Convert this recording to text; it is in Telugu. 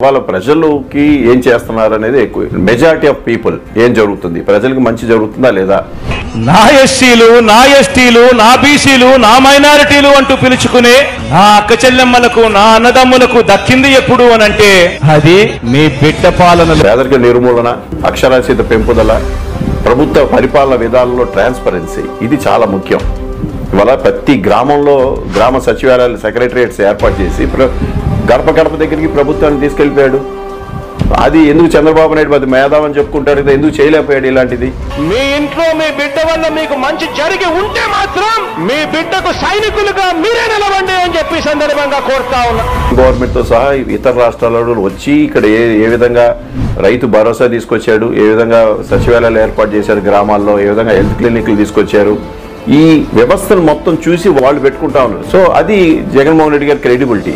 వాళ్ళ ప్రజలకి ఏం చేస్తున్నారు అనేది ఎక్కువ. మెజారిటీ ఆఫ్ పీపుల్ ఏం జరుగుతుంది, ప్రజలకు మంచి జరుగుతుందా లేదా? నా ఎస్సీలు, నా ఎస్టీలు, నా బీసీలు, నా మైనారిటీలు అంటూ పిలుచుకునే నా అక్క చెల్లెమ్మలకు, నా అన్నదమ్ములకు దక్కింది ఎప్పుడు అనంటే అది మీ బిడ్డ పాలన. పేదరిక నిర్మూలన, అక్షరాస్యత పెంపుదల, ప్రభుత్వ పరిపాలన విధానంలో ట్రాన్స్పరెన్సీ, ఇది చాలా ముఖ్యం. ఇవాళ ప్రతి గ్రామంలో గ్రామ సచివాలయాలు, సెక్రటరియట్స్ ఏర్పాటు చేసి గడప గడప దగ్గరికి ప్రభుత్వాన్ని తీసుకెళ్లిపోయాడు. అది ఎందుకు చంద్రబాబు నాయుడు అది మేధావని చెప్పుకుంటారు కదా, ఎందుకు చేయలేకపోయాడు ఇలాంటిది? మీ ఇంట్లో మీ బిడ్డ వల్ల మీకు మంచి జరిగి ఉంటే మాత్రం మీ బిడ్డకు సైనికులుగా మీరే నిలవండి అని చెప్పి సందర్భంగా కోరుతా ఉన్నా. గవర్నమెంట్ తో సహా ఇతర రాష్ట్రాలలో వచ్చి ఇక్కడ ఏ విధంగా రైతు భరోసా తీసుకొచ్చాడు, ఏ విధంగా సచివాలయాలు ఏర్పాటు చేశారు గ్రామాల్లో, ఏ విధంగా హెల్త్ క్లినిక్లు తీసుకొచ్చారు, ఈ వ్యవస్థను మొత్తం చూసి వాళ్ళు పెట్టుకుంటా ఉన్నారు. సో అది జగన్మోహన్ రెడ్డి గారి క్రెడిబిలిటీ.